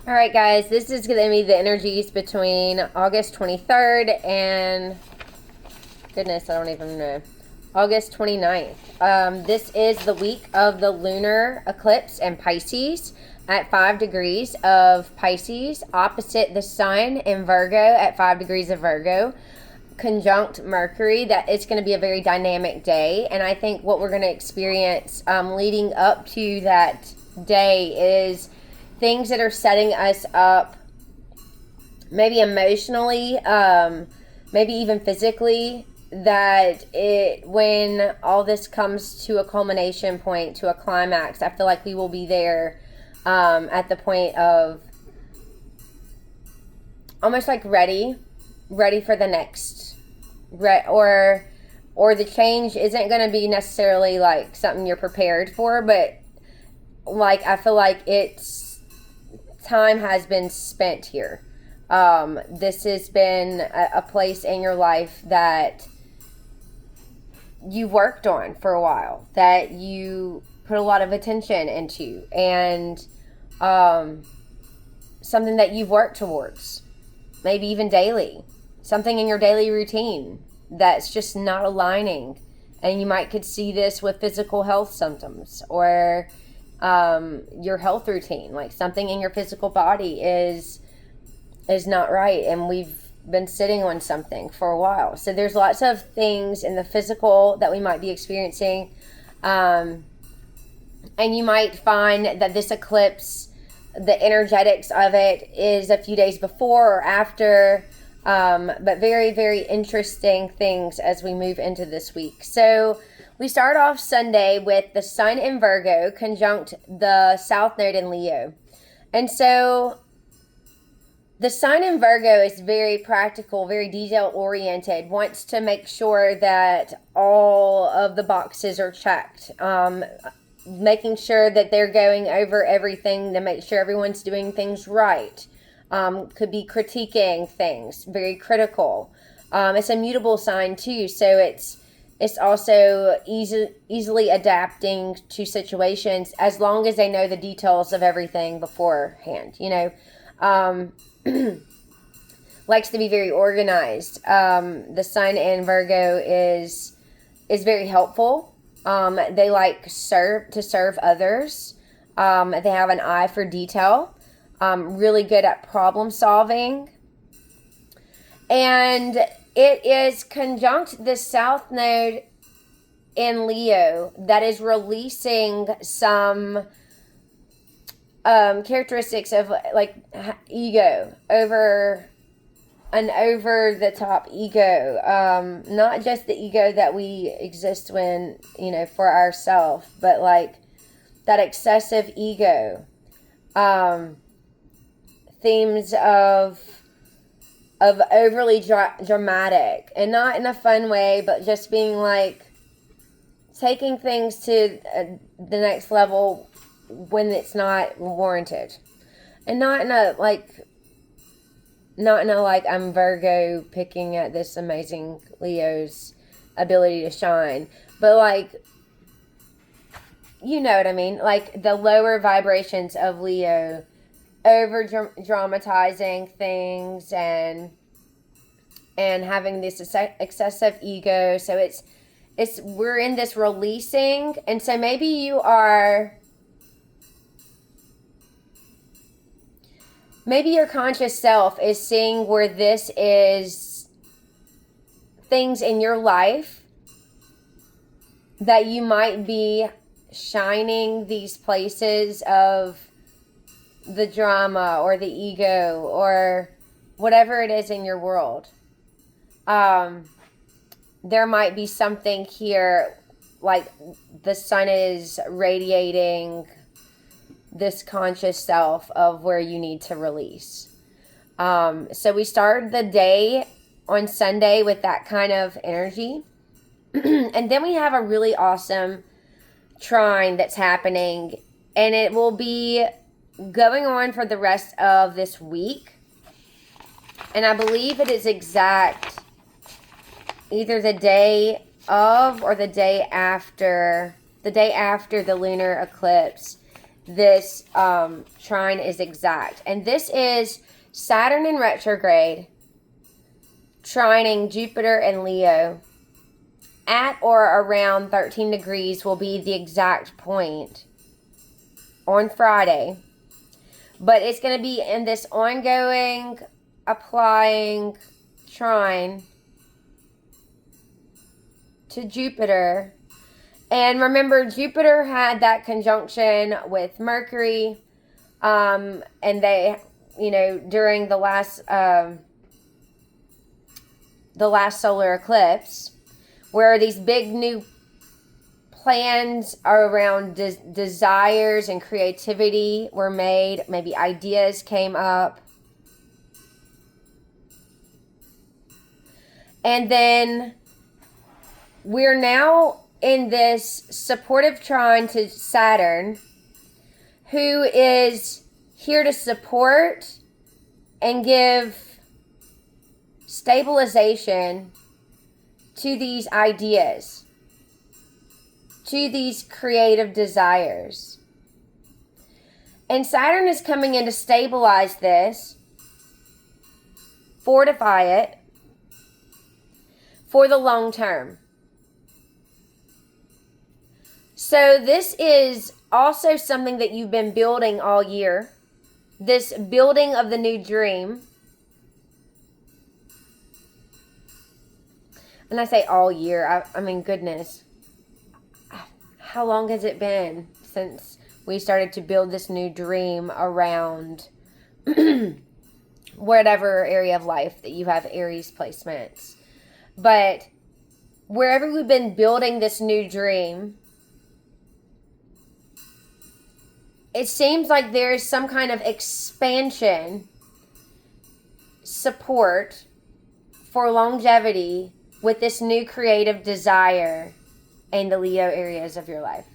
All right, guys, this is going to be the energies between August 23rd and, goodness, I don't even know, August 29th. This is the week of the lunar eclipse in Pisces at 5 degrees of Pisces, opposite the sun in Virgo at 5 degrees of Virgo, conjunct Mercury. That it's going to be a very dynamic day. And I think what we're going to experience leading up to that day is things that are setting us up, maybe emotionally, maybe even physically, that when all this comes to a culmination point, to a climax, I feel like we will be there at the point of almost like ready for the next, or the change isn't going to be necessarily like something you're prepared for, but like I feel like it's time has been spent here. This has been a place in your life that you worked on for a while, that you put a lot of attention into, and something that you've worked towards, maybe even daily, something in your daily routine that's just not aligning. And you might could see this with physical health symptoms, or your health routine, like something in your physical body is not right, and we've been sitting on something for a while. So there's lots of things in the physical that we might be experiencing, and you might find that this eclipse, the energetics of it is a few days before or after, but very, very interesting things as we move into this week. So we start off Sunday with the sun in Virgo conjunct the south node in Leo. And so the sun in Virgo is very practical, very detail oriented, wants to make sure that all of the boxes are checked, making sure that they're going over everything to make sure everyone's doing things right. Could be critiquing things, very critical. It's a mutable sign too, so it's also easily adapting to situations as long as they know the details of everything beforehand. Likes to be very organized. The sun in Virgo is very helpful. They like to serve others. They have an eye for detail. Really good at problem solving. And it is conjunct the south node in Leo that is releasing some characteristics of like ego, over the top ego, not just the ego that we exist when, for ourselves, but like that excessive ego, themes of overly dramatic, and not in a fun way, but just being like taking things to the next level when it's not warranted, and not in a like I'm Virgo picking at this amazing Leo's ability to shine, but like, you know what I mean, like the lower vibrations of Leo, over dramatizing things and having this excessive ego. So it's we're in this releasing, and so maybe your conscious self is seeing where this is things in your life that you might be shining these places of the drama or the ego or whatever it is in your world. There might be something here, like the sun is radiating this conscious self of where you need to release. So we start the day on Sunday with that kind of energy. And then we have a really awesome trine that's happening, and it will be going on for the rest of this week. And I believe it is exact either the day of or the day after the lunar eclipse this trine is exact. And this is Saturn in retrograde, trining Jupiter and Leo at or around 13 degrees will be the exact point on Friday. But it's going to be in this ongoing, applying trine to Jupiter. And remember, Jupiter had that conjunction with Mercury, and they, during the last solar eclipse, where these big new plans around desires and creativity were made, maybe ideas came up. And then we're now in this supportive trine to Saturn, who is here to support and give stabilization to these ideas, to these creative desires. And Saturn is coming in to stabilize this, fortify it for the long term. So this is also something that you've been building all year, this building of the new dream. And I say all year, I mean, goodness. How long has it been since we started to build this new dream around whatever area of life that you have Aries placements? But wherever we've been building this new dream, it seems like there is some kind of expansion, support for longevity with this new creative desire in the Leo areas of your life.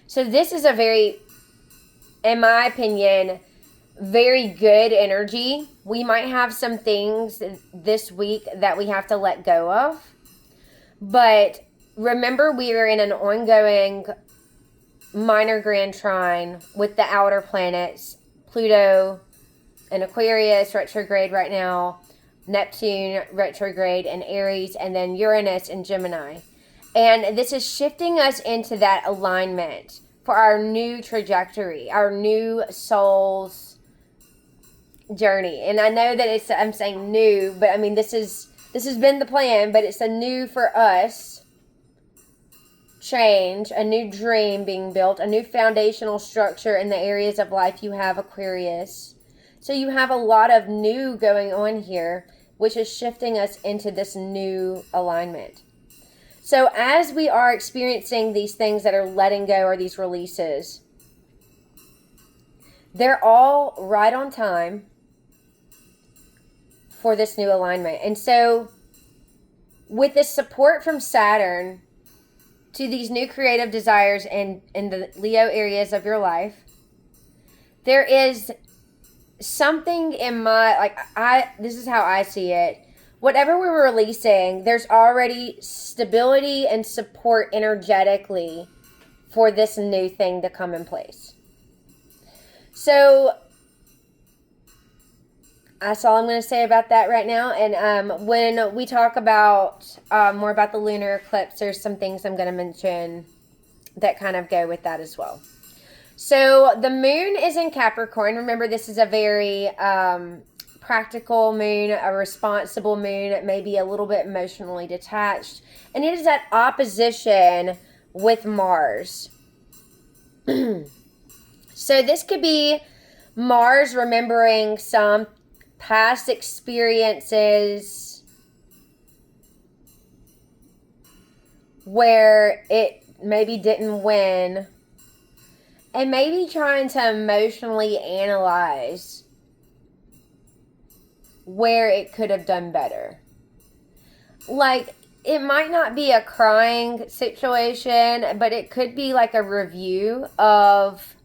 So this is a very, in my opinion, very good energy. We might have some things this week that we have to let go of. But remember, we are in an ongoing minor grand trine with the outer planets, Pluto in Aquarius retrograde right now, Neptune retrograde in Aries, and then Uranus in Gemini. And this is shifting us into that alignment for our new trajectory, our new soul's journey. And I know that I'm saying new, but I mean, this has been the plan, but it's a new for us change, a new dream being built, a new foundational structure in the areas of life you have, Aquarius. So you have a lot of new going on here, which is shifting us into this new alignment. So as we are experiencing these things that are letting go, or these releases, they're all right on time for this new alignment. And so with this support from Saturn to these new creative desires in the Leo areas of your life, there is something in this is how I see it. Whatever we're releasing, there's already stability and support energetically for this new thing to come in place. So that's all I'm going to say about that right now. And when we talk about more about the lunar eclipse, there's some things I'm going to mention that kind of go with that as well. So the moon is in Capricorn. Remember, this is a very practical moon, a responsible moon, maybe a little bit emotionally detached. And it is at opposition with Mars. So this could be Mars remembering some past experiences where it maybe didn't win, and maybe trying to emotionally analyze where it could have done better. Like, it might not be a crying situation, but it could be like a review of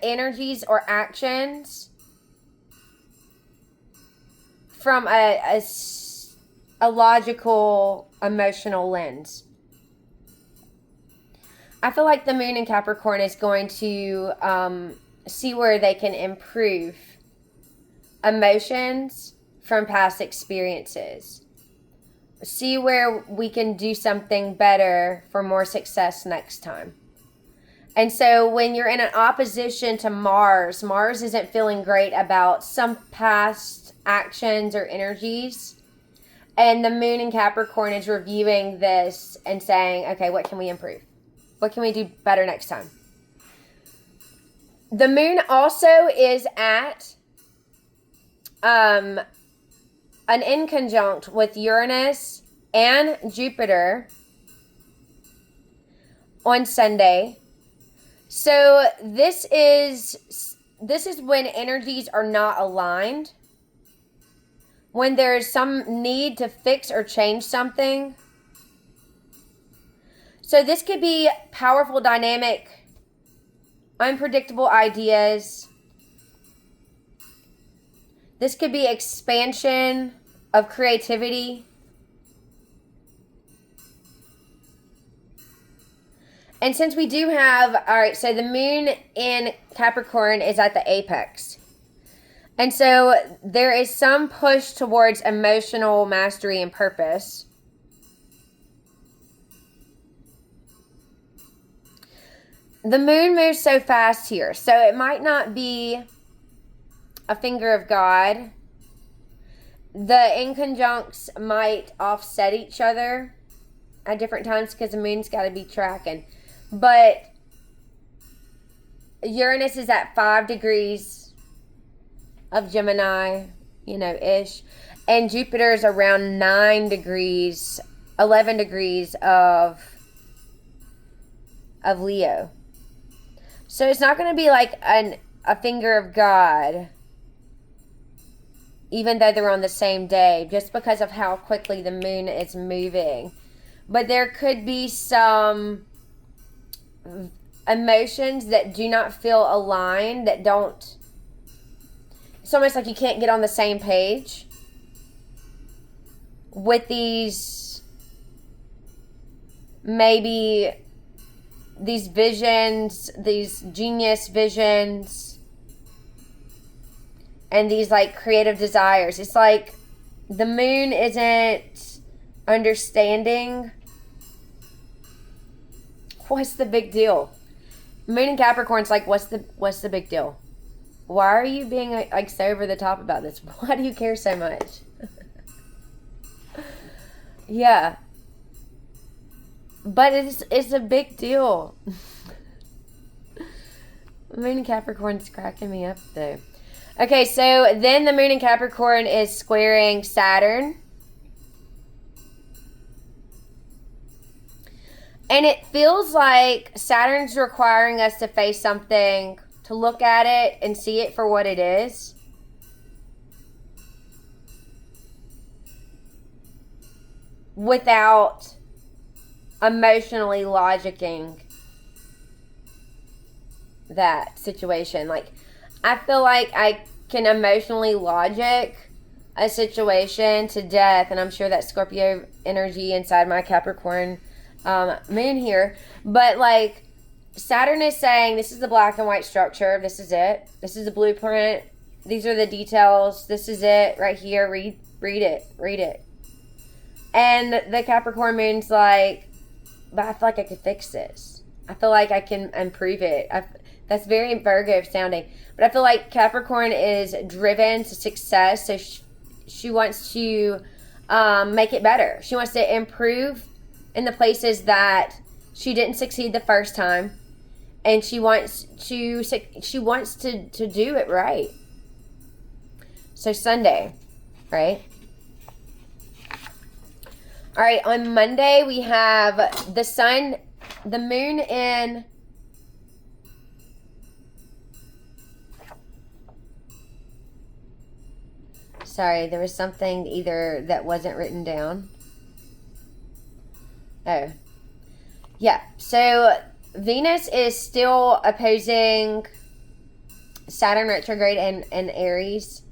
energies or actions from a logical, emotional lens. I feel like the moon in Capricorn is going to see where they can improve emotions from past experiences. See where we can do something better for more success next time. And so when you're in an opposition to Mars, Mars isn't feeling great about some past actions or energies. And the moon in Capricorn is reviewing this and saying, okay, what can we improve? What can we do better next time? The moon also is at an inconjunct with Uranus and Jupiter on Sunday. So this is when energies are not aligned. When there's some need to fix or change something. So this could be powerful, dynamic, unpredictable ideas. This could be expansion of creativity. And since we do have, all right, so the moon in Capricorn is at the apex. And so there is some push towards emotional mastery and purpose. The moon moves so fast here, so it might not be a finger of God. The inconjuncts might offset each other at different times because the moon's got to be tracking. But Uranus is at 5 degrees of Gemini, ish. And Jupiter is around 9 degrees, 11 degrees of Leo. So it's not going to be like a finger of God, even though they're on the same day, just because of how quickly the moon is moving. But there could be some emotions that do not feel aligned, that don't, it's almost like you can't get on the same page with these, maybe these visions, these genius visions, and these like creative desires. It's like the moon isn't understanding what's the big deal. Moon in Capricorn's like, what's the big deal? Why are you being like so over the top about this? Why do you care so much? Yeah. But it's a big deal. Moon in Capricorn's cracking me up though. Okay, so then the moon in Capricorn is squaring Saturn. And it feels like Saturn's requiring us to face something, to look at it and see it for what it is. Without emotionally logicking that situation. Like, I feel like I can emotionally logic a situation to death, and I'm sure that Scorpio energy inside my Capricorn moon here, but like Saturn is saying, this is the black and white structure, this is it, this is the blueprint, these are the details, this is it right here, read it. And the Capricorn moon's like, but I feel like I could fix this, I feel like I can improve it. That's very Virgo sounding, but I feel like Capricorn is driven to success, so she wants to make it better. She wants to improve in the places that she didn't succeed the first time, and she wants to do it right. So Sunday, right? All right, on Monday we have the sun, the moon in sorry, there was something either that wasn't written down. Oh, yeah. So Venus is still opposing Saturn retrograde in Aries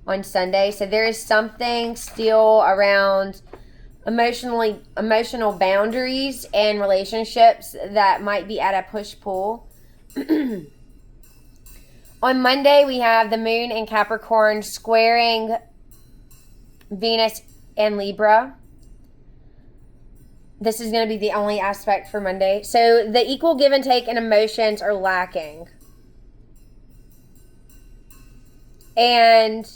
on Sunday. So there is something still around emotional boundaries and relationships that might be at a push-pull. On Monday, we have the moon in Capricorn squaring Venus and Libra. This is going to be the only aspect for Monday. So the equal give and take in emotions are lacking. And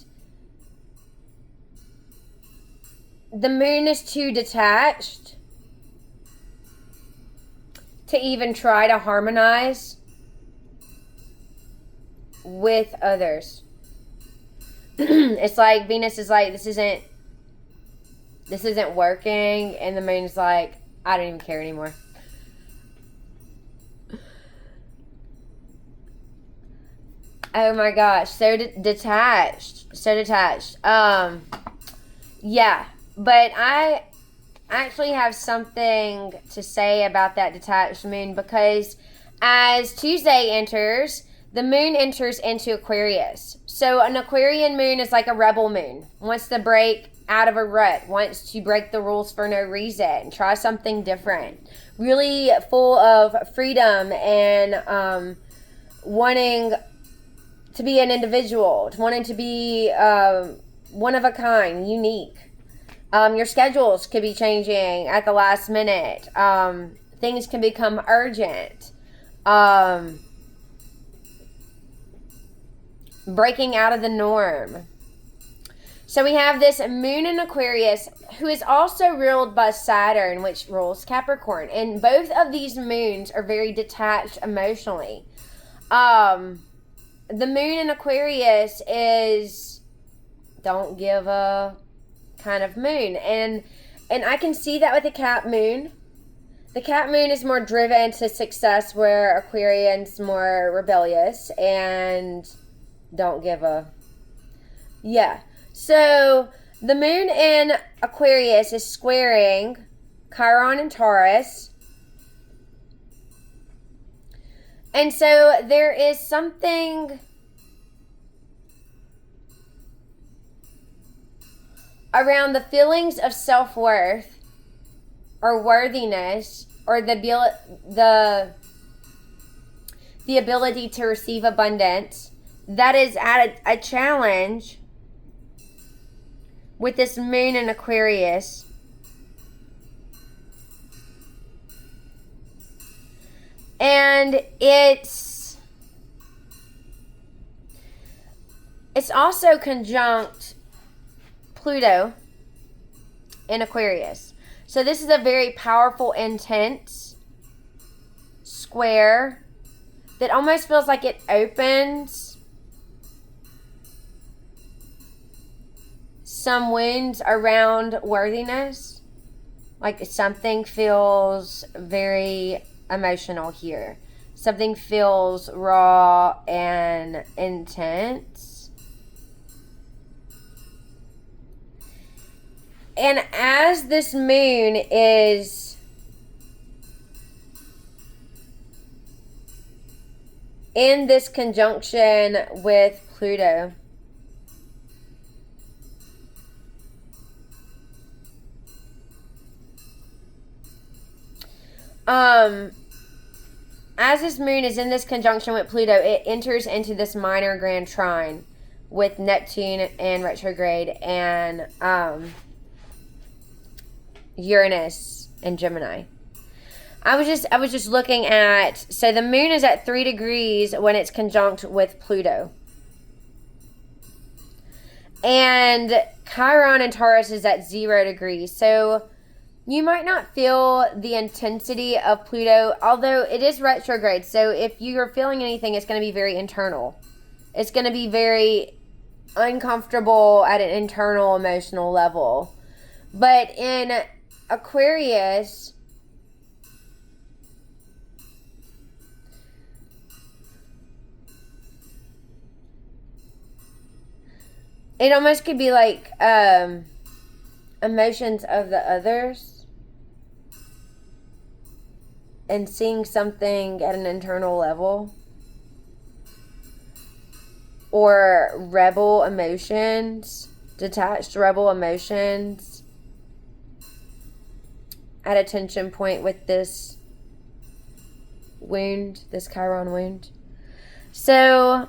the moon is too detached to even try to harmonize with others. It's like Venus is like, this isn't working, and the moon's like, I don't even care anymore. Oh my gosh, so detached. Yeah, but I actually have something to say about that detached moon, because as Tuesday enters, the moon enters into Aquarius. So an Aquarian moon is like a rebel moon, wants to break out of a rut, wants to break the rules for no reason, try something different, really full of freedom and wanting to be an individual, wanting to be one of a kind, unique. Your schedules could be changing at the last minute. Things can become urgent. Breaking out of the norm. So we have this moon in Aquarius, who is also ruled by Saturn, which rules Capricorn. And both of these moons are very detached emotionally. The moon in Aquarius is don't give a kind of moon. And I can see that with the Cap moon. The Cap moon is more driven to success, where Aquarian's more rebellious and don't give a... Yeah. So the moon in Aquarius is squaring Chiron and Taurus. And so there is something around the feelings of self-worth or worthiness, or the ability to receive abundance, that is at a challenge with this moon in Aquarius. And it's also conjunct Pluto in Aquarius. So this is a very powerful, intense square that almost feels like it opens some wounds around worthiness. Like something feels very emotional here. Something feels raw and intense. And as this moon is in this conjunction with Pluto, as this moon is in this conjunction with Pluto, it enters into this minor grand trine with Neptune and retrograde and Uranus and Gemini. I was just looking at, so the moon is at 3 degrees when it's conjunct with Pluto. And Chiron and Taurus is at 0 degrees. So you might not feel the intensity of Pluto, although it is retrograde. So if you're feeling anything, it's going to be very internal. It's going to be very uncomfortable at an internal emotional level. But in Aquarius, it almost could be like emotions of the others. And seeing something at an internal level. Or rebel emotions. Detached rebel emotions. at a tension point with this wound, this Chiron wound. So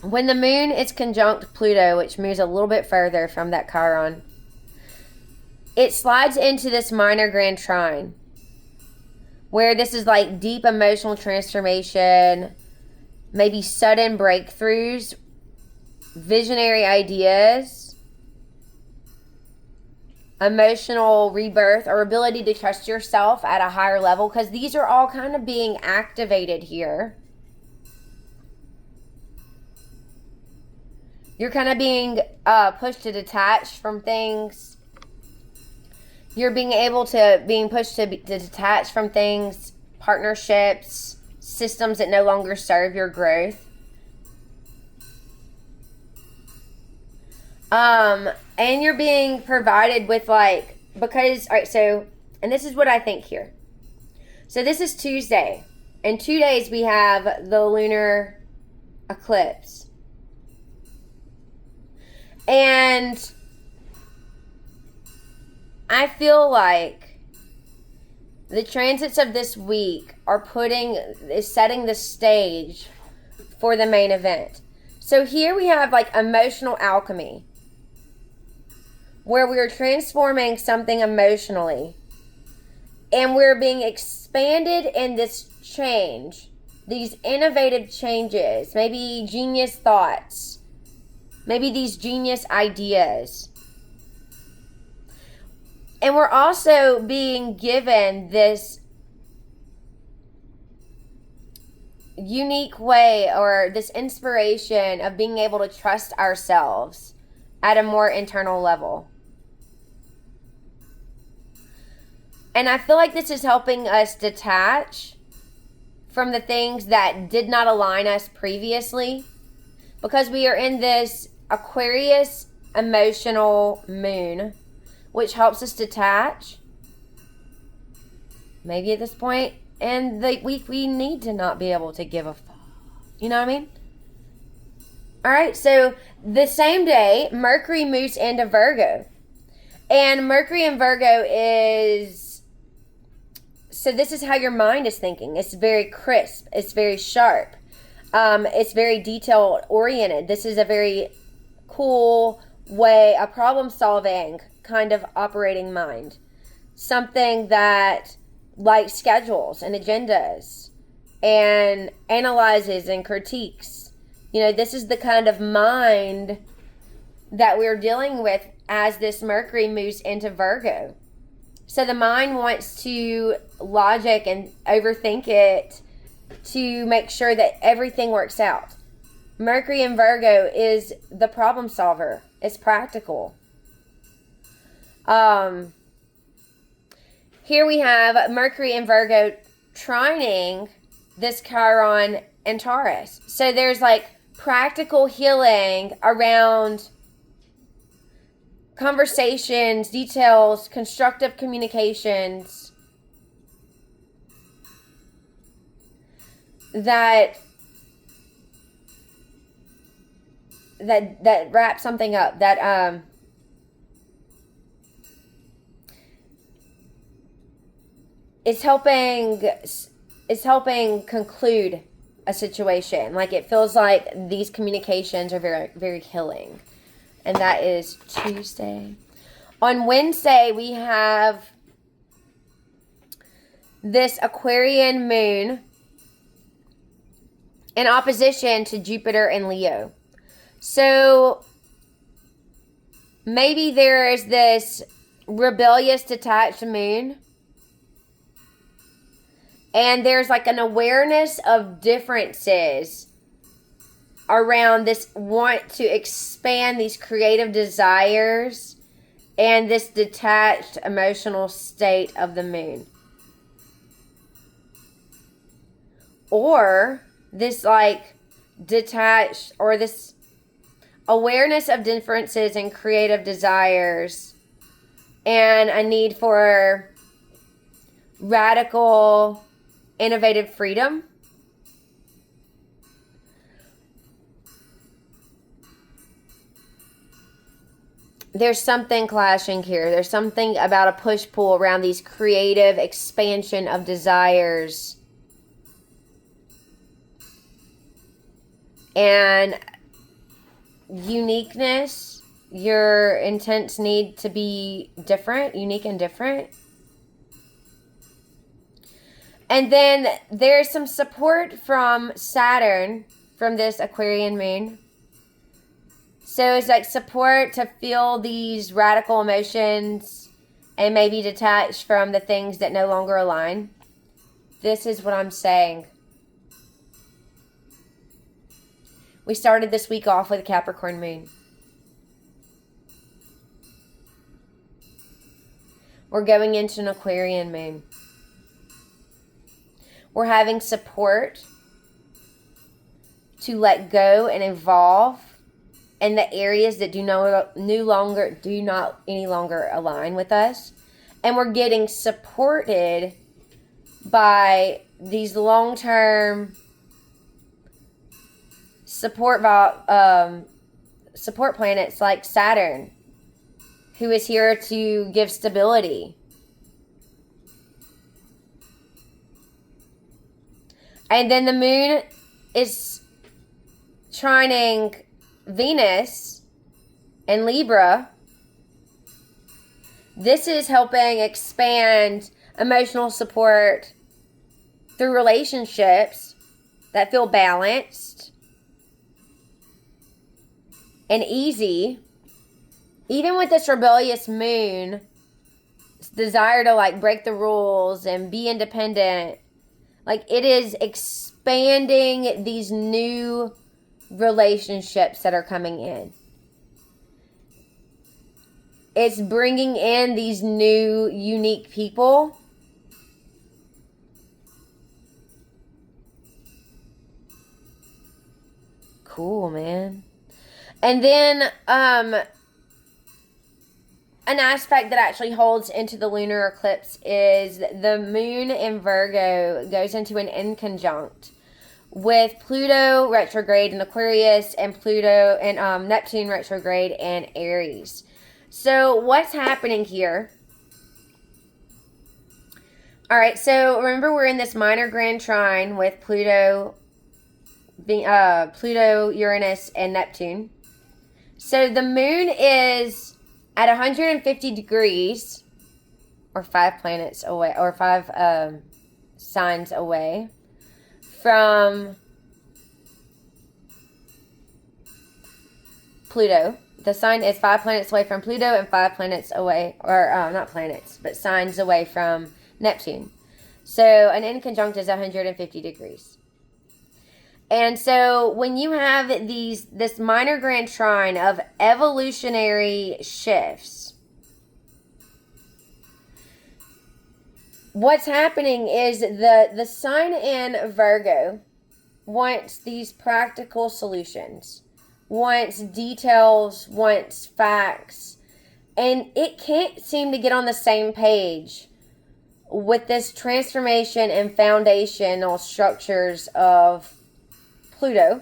when the moon is conjunct Pluto, which moves a little bit further from that Chiron, it slides into this minor grand trine, where this is like deep emotional transformation, maybe sudden breakthroughs, visionary ideas, emotional rebirth, or ability to trust yourself at a higher level, because these are all kind of being activated here. You're kind of being pushed to detach from things. You're being pushed to detach from things, partnerships, systems that no longer serve your growth. And you're being provided with because, all right, so, and this is what I think here. So this is Tuesday. In 2 days we have the lunar eclipse. And I feel like the transits of this week is setting the stage for the main event. So here we have emotional alchemy, where we're transforming something emotionally, and we're being expanded in this change, these innovative changes, maybe genius thoughts, maybe these genius ideas. And we're also being given this unique way, or this inspiration of being able to trust ourselves at a more internal level. And I feel like this is helping us detach from the things that did not align us previously, because we are in this Aquarius emotional moon, which helps us detach, maybe at this point, and we need to not be able to give a fuck. You know what I mean? All right, so the same day, Mercury moves into Virgo. And Mercury in Virgo so this is how your mind is thinking. It's very crisp. It's very sharp. It's very detail-oriented. This is a very cool way, a problem-solving kind of operating mind. Something that schedules and agendas and analyzes and critiques. This is the kind of mind that we're dealing with as this Mercury moves into Virgo. So the mind wants to logic and overthink it to make sure that everything works out. Mercury in Virgo is the problem solver. It's practical. Here we have Mercury in Virgo trining this Chiron and Taurus. So there's practical healing around conversations, details, constructive communications that wrap something up, that it's helping conclude a situation. It feels like these communications are very, very healing. And that is Tuesday. On Wednesday, we have this Aquarian moon in opposition to Jupiter and Leo. So maybe there is this rebellious, detached moon. And there's an awareness of differences around this want to expand these creative desires and this detached emotional state of the moon. Or this detached, or this awareness of differences and creative desires and a need for radical, innovative freedom. there's something clashing here. There's something about a push-pull around these creative expansion of desires. And uniqueness, your intense need to be different, unique and different. And then there's some support from Saturn from this Aquarian moon. So it's like support to feel these radical emotions and maybe detach from the things that no longer align. This is what I'm saying. We started this week off with a Capricorn moon. We're going into an Aquarian moon. We're having support to let go and evolve in the areas that do not any longer align with us. And we're getting supported by these long-term support planets like Saturn, who is here to give stability. And then the moon is trining Venus and Libra. This is helping expand emotional support through relationships that feel balanced and easy. Even with this rebellious moon, this desire to like break the rules and be independent, like it is expanding these new relationships that are coming in. It's bringing in these new unique people. Cool, man. And then an aspect that actually holds into the lunar eclipse is the moon in Virgo goes into an inconjunct with Pluto retrograde in Aquarius and Pluto and Neptune retrograde in Aries. So what's happening here? All right, so remember we're in this minor grand trine with Pluto, Uranus, and Neptune. So the moon is at 150 degrees, or 5 planets away, or 5 signs away from Pluto. The sign is 5 planets away from Pluto and 5 planets away, or not planets, but signs away from Neptune. So an inconjunct is 150 degrees. And so when you have this minor grand trine of evolutionary shifts, what's happening is the sign in Virgo wants these practical solutions, wants details, wants facts, and it can't seem to get on the same page with this transformation and foundational structures of Pluto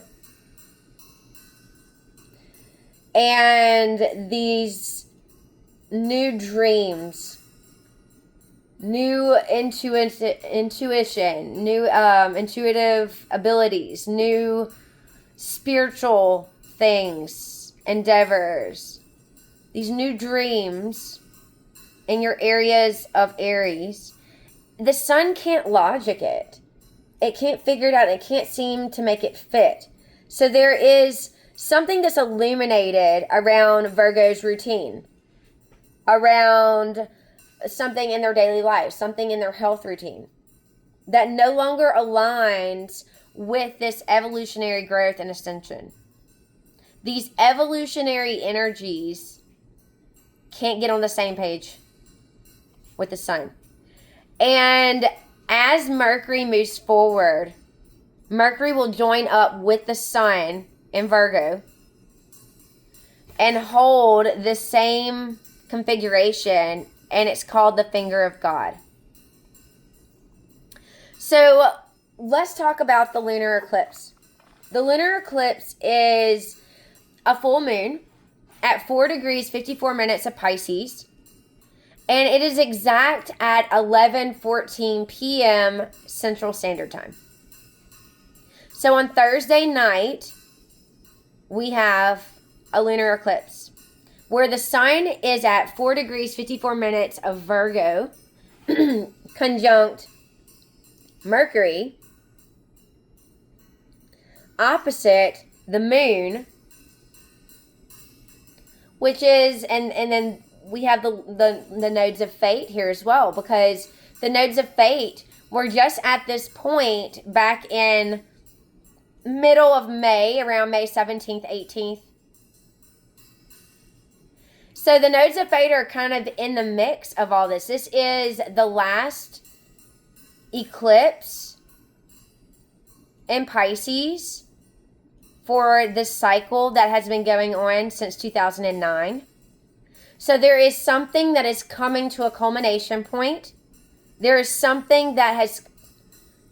and these new dreams, new intuition, new intuitive abilities, new spiritual things, endeavors, these new dreams in your areas of Aries. The sun can't logic it. It can't figure it out. It can't seem to make it fit. So there is something that's illuminated around Virgo's routine, around something in their daily life, something in their health routine that no longer aligns with this evolutionary growth and ascension. These evolutionary energies can't get on the same page with the sun. And as Mercury moves forward, Mercury will join up with the sun in Virgo and hold the same configuration, and it's called the finger of God. So let's talk about the lunar eclipse. The lunar eclipse is a full moon at 4 degrees 54 minutes of Pisces. And it is exact at 11:14 p.m. Central Standard Time. So on Thursday night, we have a lunar eclipse where the sun is at 4 degrees 54 minutes of Virgo conjunct Mercury opposite the moon, which is, and then we have the nodes of fate here as well, because the nodes of fate were just at this point back in middle of May, around May 17th, 18th. So the nodes of fate are kind of in the mix of all this. This is the last eclipse in Pisces for this cycle that has been going on since 2009. So there is something that is coming to a culmination point. There is something that has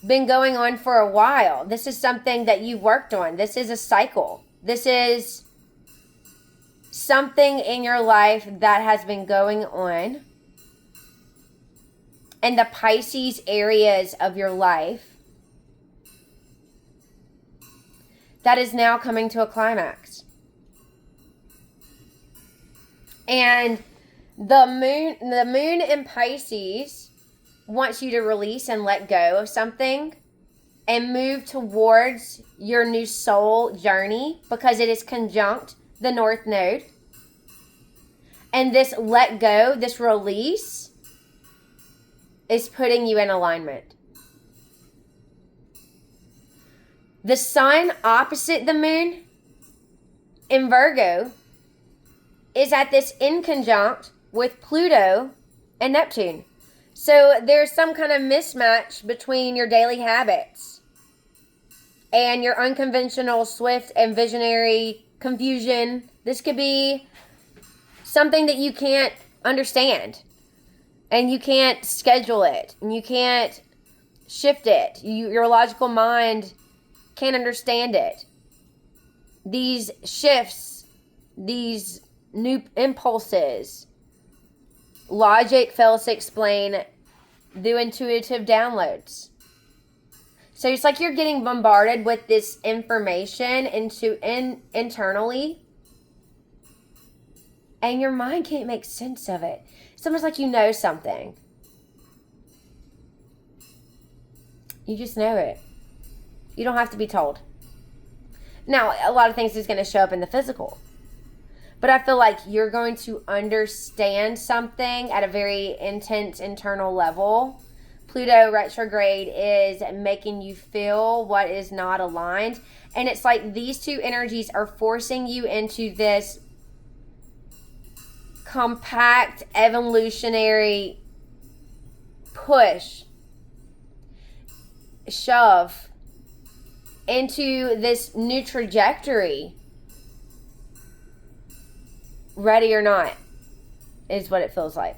been going on for a while. This is something that you've worked on. This is a cycle. This is something in your life that has been going on. And the Pisces areas of your life that is now coming to a climax. And the moon in Pisces wants you to release and let go of something and move towards your new soul journey, because it is conjunct the North Node. And this let go, this release, is putting you in alignment. The sun opposite the moon in Virgo is at this inconjunct with Pluto and Neptune. So there's some kind of mismatch between your daily habits and your unconventional, swift, and visionary confusion. This could be something that you can't understand, and you can't schedule it, and you can't shift it. Your logical mind can't understand it. These shifts, these new impulses, logic fails to explain through intuitive downloads. So it's like you're getting bombarded with this information internally, and your mind can't make sense of it. It's almost like you know something. You just know it. You don't have to be told. Now, a lot of things is going to show up in the physical. But I feel like you're going to understand something at a very intense internal level. Pluto retrograde is making you feel what is not aligned. And it's like these two energies are forcing you into this compact evolutionary push, shove into this new trajectory. Ready or not is what it feels like.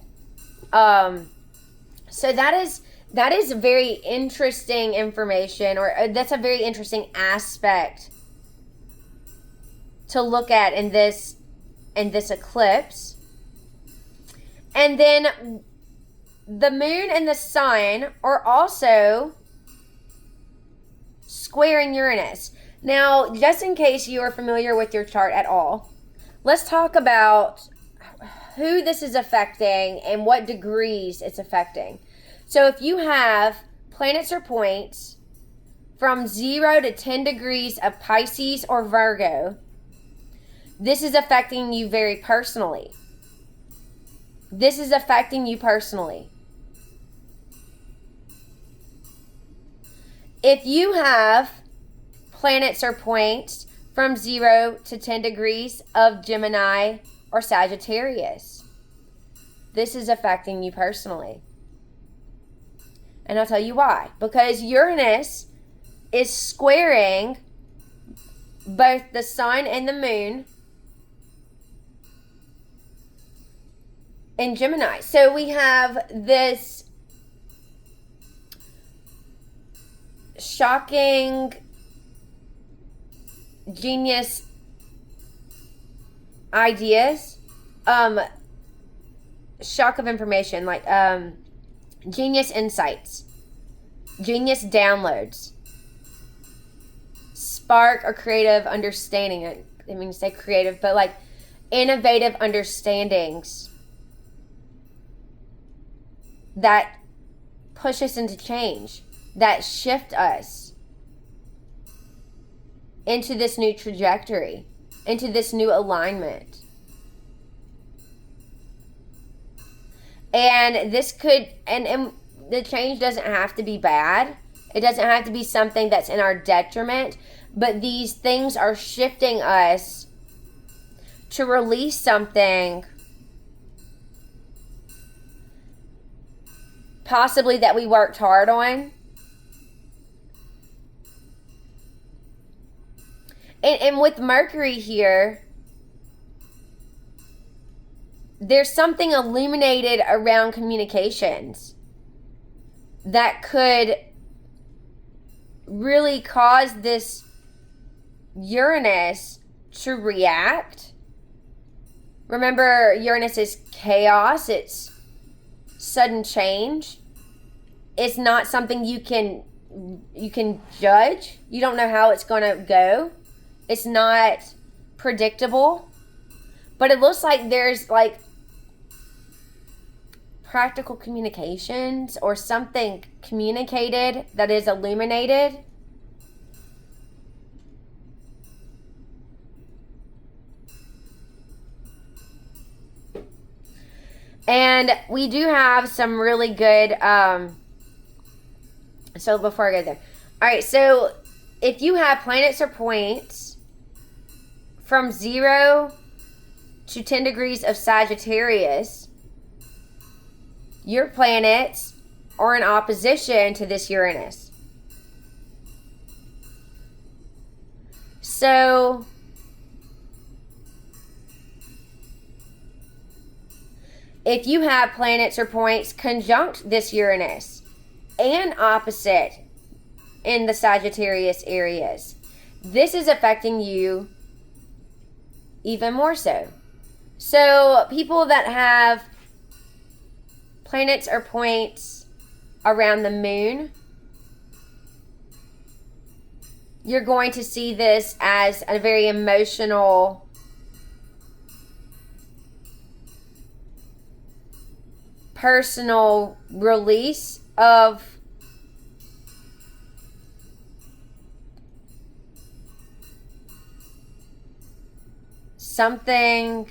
So that is very interesting information, or that's a very interesting aspect to look at in this eclipse. And then the moon and the sun are also squaring Uranus. Now, just in case you are familiar with your chart at all, let's talk about who this is affecting and what degrees it's affecting. So if you have planets or points from 0 to 10 degrees of Pisces or Virgo, this is affecting you very personally. This is affecting you personally. If you have planets or points from 0 to 10 degrees of Gemini or Sagittarius, this is affecting you personally. And I'll tell you why. Because Uranus is squaring both the sun and the moon in Gemini. So we have this shocking genius ideas, shock of information, like genius insights, genius downloads, spark or creative understanding. I didn't mean to say creative, but like innovative understandings that push us into change, that shift us into this new trajectory, into this new alignment. And this could, and the change doesn't have to be bad. It doesn't have to be something that's in our detriment, but these things are shifting us to release something possibly that we worked hard on. And with Mercury here, there's something illuminated around communications that could really cause this Uranus to react. Remember, Uranus is chaos. It's sudden change. It's not something you can judge. You don't know how it's going to go. It's not predictable. But it looks like there's like practical communications or something communicated that is illuminated. And we do have some really good, so before I go there. All right, so if you have planets or points from 0 to 10 degrees of Sagittarius, your planets are in opposition to this Uranus. So if you have planets or points conjunct this Uranus and opposite in the Sagittarius areas, this is affecting you even more so. So people that have planets or points around the moon, you're going to see this as a very emotional, personal release of something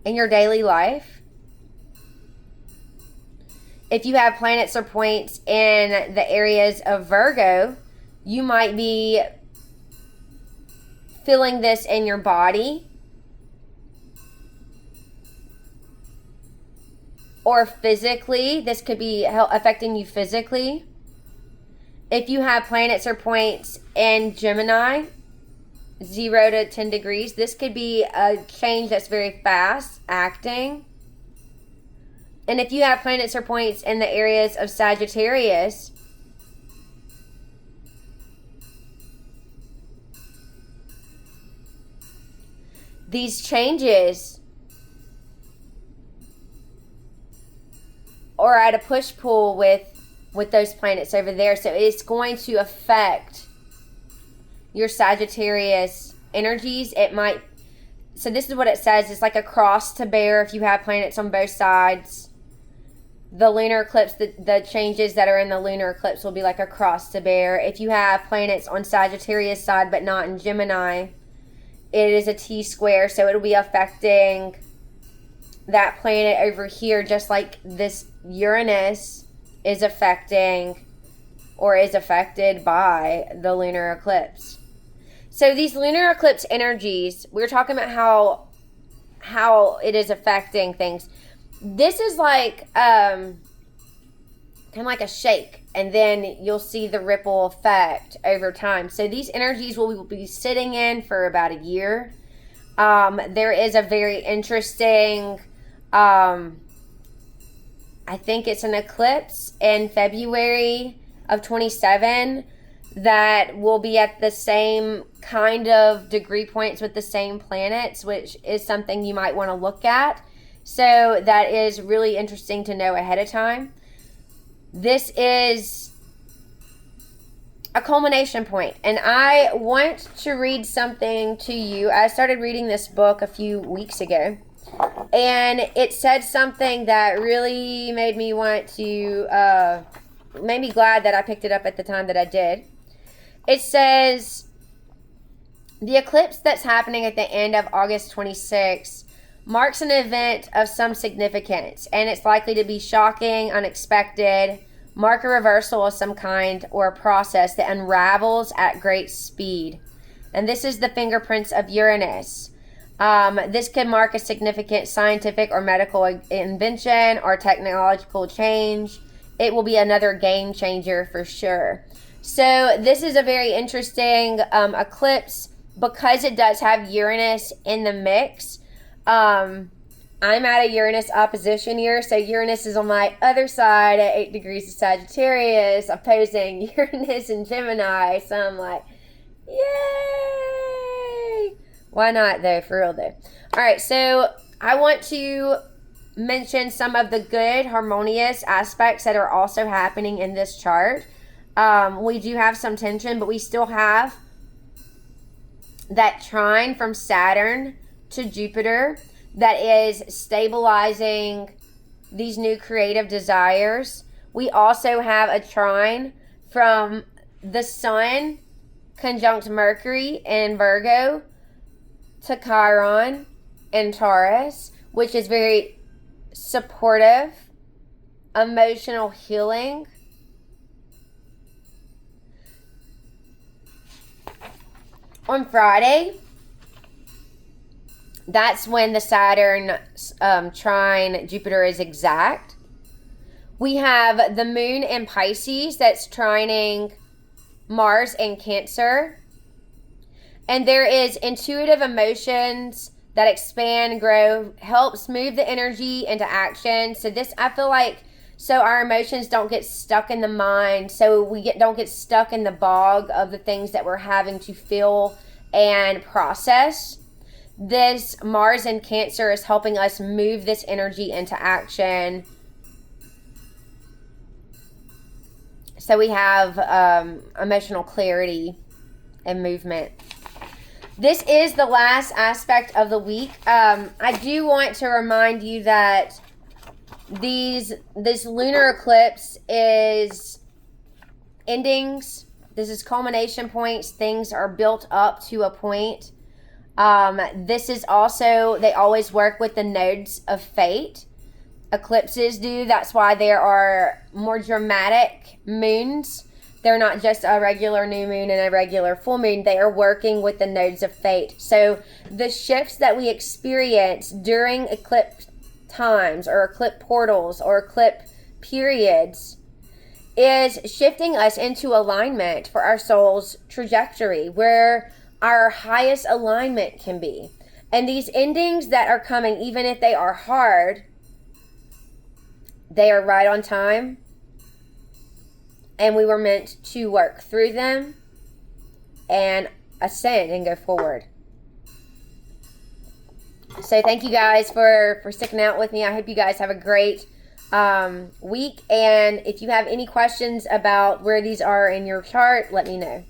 in your daily life. If you have planets or points in the areas of Virgo, you might be feeling this in your body or physically. This could be affecting you physically. If you have planets or points in Gemini, 0 to 10 degrees, this could be a change that's very fast acting. And if you have planets or points in the areas of Sagittarius, these changes are at a push-pull with those planets over there. So it's going to affect your Sagittarius energies. It might, so this is what it says. It's like a cross to bear if you have planets on both sides. The lunar eclipse, the changes that are in the lunar eclipse will be like a cross to bear. If you have planets on Sagittarius side but not in Gemini, it is a T-square, so it'll be affecting that planet over here, just like this Uranus is affecting or is affected by the lunar eclipse. So these lunar eclipse energies, we're talking about how it is affecting things. This is like kind of like a shake, and then you'll see the ripple effect over time. So these energies will be sitting in for about a year. There is a very interesting, I think it's an eclipse in February of 27 that will be at the same kind of degree points with the same planets, which is something you might want to look at. So that is really interesting to know ahead of time. This is a culmination point, and I want to read something to you. I started reading this book a few weeks ago, and it said something that really made me want to, made me glad that I picked it up at the time that I did. It says, the eclipse that's happening at the end of August 26 marks an event of some significance, and it's likely to be shocking, unexpected, mark a reversal of some kind, or a process that unravels at great speed. And this is the fingerprints of Uranus. This could mark a significant scientific or medical invention or technological change. It will be another game changer for sure. So this is a very interesting eclipse because it does have Uranus in the mix. I'm at a Uranus opposition year, so Uranus is on my other side at 8 degrees of Sagittarius, opposing Uranus and Gemini. So I'm like, yay! Why not, though? For real, though. All right, so I want to mention some of the good, harmonious aspects that are also happening in this chart. We do have some tension, but we still have that trine from Saturn to Jupiter that is stabilizing these new creative desires. We also have a trine from the Sun conjunct Mercury in Virgo to Chiron in Taurus, which is very supportive, emotional healing. On Friday, that's when the Saturn trine Jupiter is exact. We have the moon in Pisces that's trining Mars in Cancer. And there is intuitive emotions that expand, grow, helps move the energy into action. So this, I feel like, so our emotions don't get stuck in the mind. So we don't get stuck in the bog of the things that we're having to feel and process. This Mars in Cancer is helping us move this energy into action. So we have emotional clarity and movement. This is the last aspect of the week. I do want to remind you that this lunar eclipse is endings. This is culmination points. Things are built up to a point. This is also, they always work with the nodes of fate. Eclipses do. That's why there are more dramatic moons. They're not just a regular new moon and a regular full moon. They are working with the nodes of fate. So the shifts that we experience during eclipse times or eclipse portals or eclipse periods is shifting us into alignment for our soul's trajectory, where our highest alignment can be. And these endings that are coming, even if they are hard, they are right on time. And we were meant to work through them and ascend and go forward. So thank you guys for sticking out with me. I hope you guys have a great week. And if you have any questions about where these are in your chart, let me know.